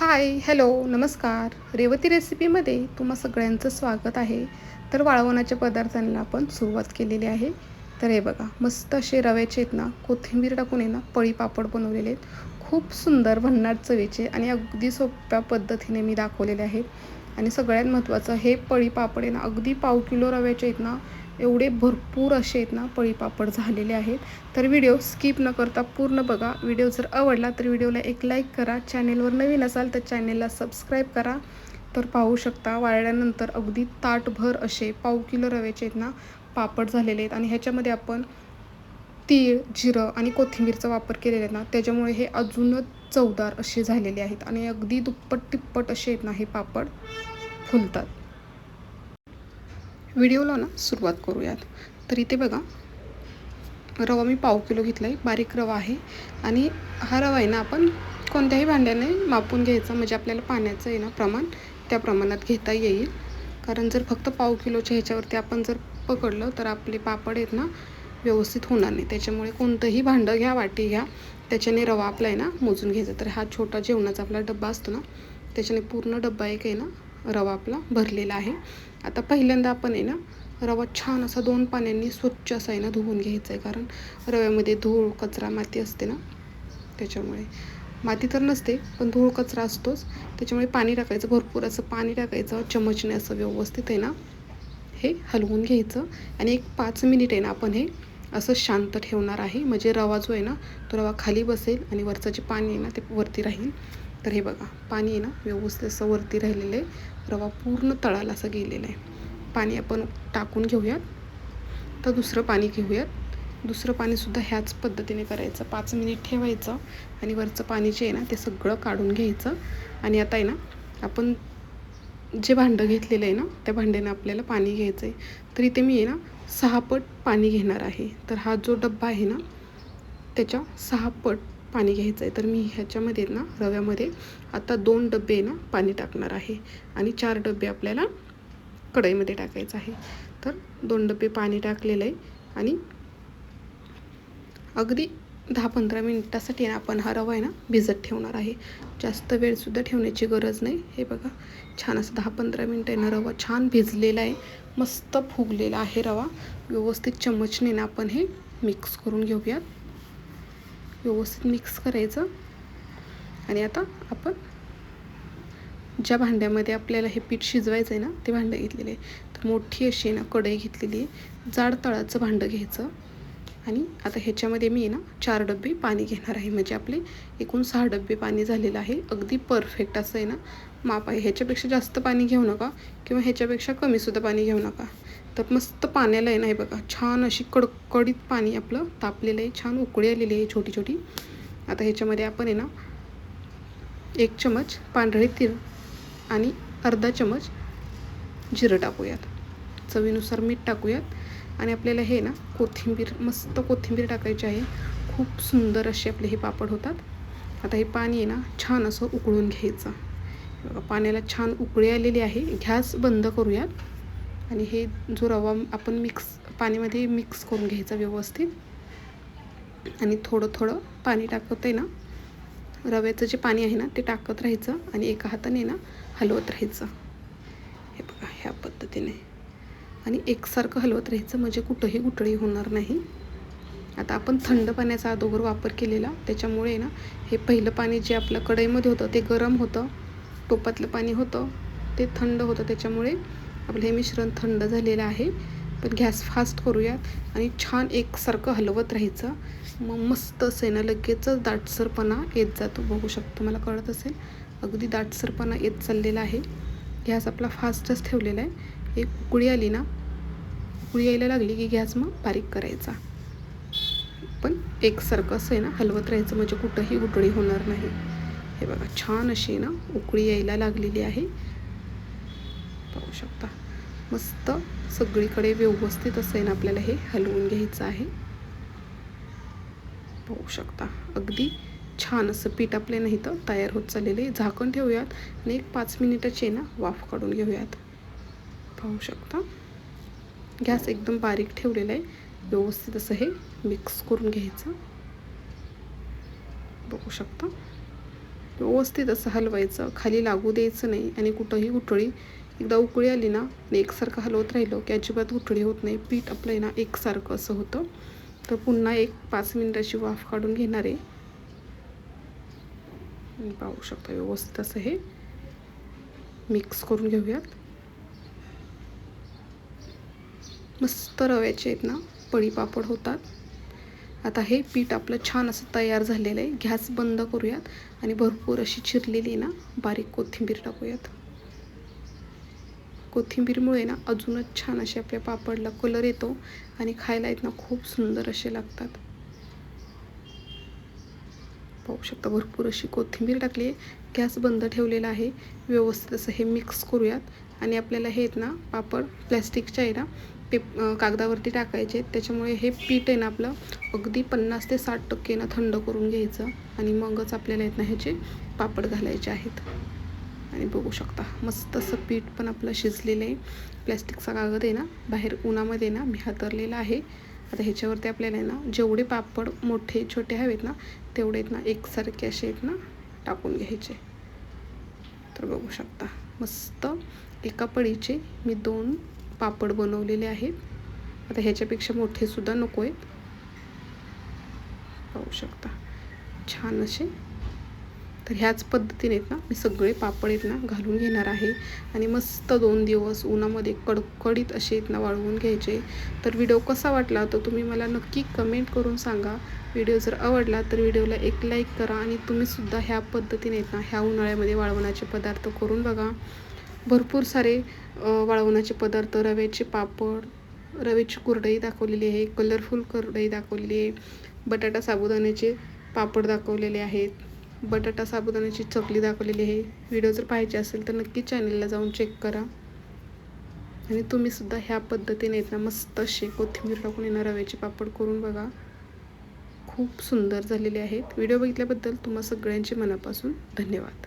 हाय, hello, नमस्कार. रेवती रेसिपीमध्ये तुम्हा सगळ्यांचं स्वागत आहे. तर वाळवणाच्या पदार्थांना आपण सुरुवात केलेली आहे. तर हे बघा, मस्त असे रव्याचे आहेत ना, कोथिंबीर टाकून आहे ना, पळी पापड बनवलेले आहेत. खूप सुंदर भन्नाट चवीचे आणि अगदी सोप्या पद्धतीने मी दाखवलेले आहेत. आणि सगळ्यात महत्त्वाचं हे पळी पापड आहे ना, अगदी पाव किलो रव्याचे आहेत ना, एवढे भरपूर असे आहेत ना पळी पापड झालेले आहेत. तर व्हिडिओ स्किप न करता पूर्ण बघा. व्हिडिओ जर आवडला तर व्हिडिओला एक लाईक करा. चॅनेलवर नवीन असाल तर चॅनेलला सबस्क्राईब करा. तर पाहू शकता वाळल्यानंतर अगदी ताटभर असे पाव किलो रव्याचे आहेत ना पापड झालेले आहेत. आणि ह्याच्यामध्ये आपण तीळ, जिरं आणि कोथिंबीरचा वापर केलेला आहे ना, त्याच्यामुळे हे अजूनच चवदार असे झालेले आहेत. आणि अगदी दुप्पट तिप्पट असे आहेत ना हे पापड फुलतात. व्हिडिओला ना सुरुवात करूयात. तर इथे बघा, रवा मी पाव किलो घेतला आहे. बारीक रवा आहे. आणि हा रवा आहे ना आपण कोणत्याही भांड्याने मापून घ्यायचा, म्हणजे आपल्याला पाण्याचं आहे ना प्रमाण त्या प्रमाणात घेता येईल. कारण जर फक्त पाव किलोच्या ह्याच्यावरती आपण जर पकडलं तर आपले पापड आहेत ना व्यवस्थित होणार नाही. त्याच्यामुळे कोणतंही भांडं घ्या, वाटी घ्या, त्याच्याने रवा आपला आहे ना मोजून घ्यायचा. तर हा छोटा जेवणाचा आपला डब्बा असतो ना, त्याच्याने पूर्ण डब्बा एक आहे ना रवा आपला भरलेला आहे. आता पहिल्यांदा आपण आहे ना रवा छान असा 2 पाण्यांनी स्वच्छ असा आहे ना धुवून घ्यायचा आहे. कारण रव्यामध्ये धूळ, कचरा, माती असते ना, त्याच्यामुळे माती तर नसते पण धूळ, कचरा असतोच. त्याच्यामुळे पाणी टाकायचं, भरपूर असं पाणी टाकायचं, चमचने असं व्यवस्थित आहे ना हे हलवून घ्यायचं. आणि एक 5 मिनिट आहे ना आपण हे असं शांत ठेवणार आहे. म्हणजे रवा जो आहे ना तो रवा खाली बसेल आणि वरचं जे पाणी आहे ना ते वरती राहील. तर हे बघा, पाणी आहे ना व्यवस्थित असं वरती राहिलेलं आहे. रवा पूर्ण तळाला असं गेलेलं आहे. पाणी आपण टाकून घेऊयात. तर दुसरं पाणी घेऊयात. दुसरं पाणीसुद्धा ह्याच पद्धतीने करायचं. 5 मिनिट ठेवायचं आणि वरचं पाणी जे आहे ना ते सगळं काढून घ्यायचं. आणि आता आहे ना आपण जे भांडं घेतलेलं आहे ना त्या भांड्यानं आपल्याला पाणी घ्यायचं आहे. तर इथे मी आहे ना 6 पट पाणी घेणार आहे. तर हा जो डब्बा आहे ना त्याच्या 6 पट पाणी घ्यायचं आहे. तर मी ह्याच्यामध्ये ना रव्यामध्ये आता 2 डबे ना पाणी टाकणार आहे. आणि 4 डबे आपल्याला कढईमध्ये टाकायचं आहे. तर 2 डबे पाणी टाकलेलं आहे. आणि अगदी 10-15 मिनिटासाठी ना आपण हा रवा आहे ना भिजत ठेवणार आहे. जास्त वेळसुद्धा ठेवण्याची गरज नाही. हे बघा, छान असं 10-15 मिनिटं आहे ना रवा छान भिजलेला आहे, मस्त फुगलेला आहे रवा. व्यवस्थित चमचने ना आपण हे मिक्स करून घेऊयात. व्यवस्थित मिक्स करायचं. आणि आता आपण ज्या भांड्यामध्ये आपल्याला हे पीठ शिजवायचं आहे ना ते भांडं घेतलेले आहे. तर मोठी अशी ना कढई घेतलेली आहे. जाड तळाचं भांडं घ्यायचं. आणि आता ह्याच्यामध्ये मी ना 4 डबे पाणी घेणार आहे. म्हणजे आपले एकूण 6 डबे पाणी झालेलं आहे. अगदी परफेक्ट असं आहे ना माप आहे. ह्याच्यापेक्षा जास्त पाणी घेऊ नका किंवा ह्याच्यापेक्षा कमीसुद्धा पाणी घेऊ नका. तर मस्त पाण्याला आहे ना हे बघा, छान अशी कडकडीत पाणी आपलं तापलेलं आहे. छान उकळी आलेली आहे छोटी छोटी. आता ह्याच्यामध्ये आपण आहे ना 1 चमच पांढरे तीळ आणि अर्धा चमच जिरं टाकूयात. चवीनुसार मीठ टाकूयात. आणि आपल्याला हे ना कोथिंबीर, मस्त कोथिंबीर टाकायची आहे. खूप सुंदर असे आपले हे पापड होतात. आता हे पाणी आहे ना छान असं उकळून घ्यायचं. बघा, पाण्याला छान उकळी आलेली आहे. गॅस बंद करूयात. आणि हे जो रवा आपण पाण्यामध्ये मिक्स करून घ्यायचा व्यवस्थित. आणि थोडं थोडं पाणी टाकत आहे ना, रव्याचं जे पाणी आहे ना ते टाकत राहायचं आणि एका हाताने ना हलवत राहायचं. हे बघा, ह्या पद्धतीने. आणि एकसारखं हलवत राहायचं म्हणजे कुठंही गुठळी होणार नाही. आता आपण थंड पाण्याचा अगोदर वापर केलेला, त्याच्यामुळे ना हे पहिलं पाणी जे आपलं कढईमध्ये होतं ते गरम होतं, टोपातलं पाणी होतं ते थंड होतं. त्याच्यामुळे आपलं हे मिश्रण थंड झालेलं आहे. पण गॅस फास्ट करूयात आणि छान एकसारखं हलवत राहायचं. मग मस्त असं ना लगेचच दाटसरपणा येत जातो. बघू शकतो, मला कळत असेल, अगदी दाटसरपणा येत चाललेला आहे. गॅस आपला फास्टच ठेवलेला आहे. एक उकळी आली ना, उकळी यायला लागली की गॅस मग बारीक करायचा. पण एकसारखं असं आहे ना हलवत राहायचं म्हणजे कुठंही गुठळी होणार नाही. हे बघा, छान अशी ना उकळी यायला लागलेली आहे. पाहू शकता, मस्त सगळीकडे व्यवस्थित असं आहे ना आपल्याला हे हलवून घ्यायचं आहे. पाहू शकता, अगदी छान असं पीठ आपल्याला इथं तयार होत चाललेलं आहे. झाकण ठेवूयात आणि एक 5 मिनिटाची ना वाफ काढून घेऊयात. पाहू शकता, गॅस एकदम बारीक ठेवलेला आहे. व्यवस्थित असं हे मिक्स करून घ्यायचं. बघू शकता, व्यवस्थित असं हलवायचं, खाली लागू द्यायचं नाही आणि कुठंही गुठळी. एकदा उकळी आली ना, एकसारखं हलवत राहिलो की अजिबात गुठळी होत नाही. पीठ आपलं आहे ना एकसारखं असं होतं. तर पुन्हा एक 5 मिनिटाची वाफ काढून घेणार आहे. पाहू शकता व्यवस्थित असं हे मिक्स करून घेऊयात. मस्त रव्याचे आहेत ना पळी पापड होतात. आता हे पीठ आपलं छान असं तयार झालेलं आहे. गॅस बंद करूयात आणि भरपूर अशी चिरलेली ना बारीक कोथिंबीर टाकूयात. कोथिंबीरमुळे ना अजूनच छान असे आपल्या पापडला कलर येतो आणि खायला आहेत ना खूप सुंदर असे लागतात. पाहू शकता भरपूर अशी कोथिंबीर टाकली आहे. गॅस बंद ठेवलेला आहे. व्यवस्थित असं हे मिक्स करूयात आणि आपल्याला हे आहेत ना पापड प्लॅस्टिकच्या आहे ना कागदावरती टाकायचे. त्याच्यामुळे हे पीठ आहे ना आपलं अगदी 50 ते 60% ना थंड करून घ्यायचं आणि मगच आपल्याला आहेत ना ह्याचे पापड घालायचे आहेत. आणि बघू शकता मस्त असं पीठ पण आपलं शिजलेलं आहे. प्लॅस्टिकचा कागद आहे ना बाहेर उन्हामध्ये ना मी हातरलेला आहे. आता ह्याच्यावरती आपल्याला आहे ना जेवढे पापड मोठे छोटे हवेत ना तेवढे आहेत ना एकसारखे असे आहेत ना टाकून घ्यायचे. तर बघू शकता मस्त एका पळीचे मी 2 पापड बनवलेले आहेत. आता ह्याच्यापेक्षा मोठे सुद्धा नको आहेत. पाहू शकता छान असे. तर ह्याच पद्धतीने आहेत ना मी सगळे पापड आहेत ना घालून घेणार आहे आणि मस्त 2 दिवस उन्हामध्ये कडकडीत असे आहेत ना वाळवून घ्यायचे. तर व्हिडिओ कसा वाटला तर तुम्ही मला नक्की कमेंट करून सांगा. व्हिडिओ जर आवडला तर व्हिडिओला एक लाईक करा आणि तुम्हीसुद्धा ह्या पद्धतीने आहेत ना ह्या उन्हाळ्यामध्ये वाळवणाचे पदार्थ करून बघा. भरपूर सारे वाळवणाचे पदार्थ, रव्याचे पापड, रव्याची कुरडई दाखवलेली आहे, कलरफुल कुरडई दाखवलेली आहे, बटाटा साबुदाण्याचे पापड दाखवलेले आहेत, बटाटा साबुदाण्याची चकली दाखवलेली आहे. व्हिडिओ जर पाहायचे असेल तर नक्की चॅनलला जाऊन चेक करा आणि तुम्हीसुद्धा ह्या पद्धतीने आहेत ना मस्त असे कोथिंबीर टाकून येणार रव्याचे पापड करून बघा. खूप सुंदर झालेले आहेत. व्हिडिओ बघितल्याबद्दल तुम्हा सगळ्यांचे मनापासून धन्यवाद.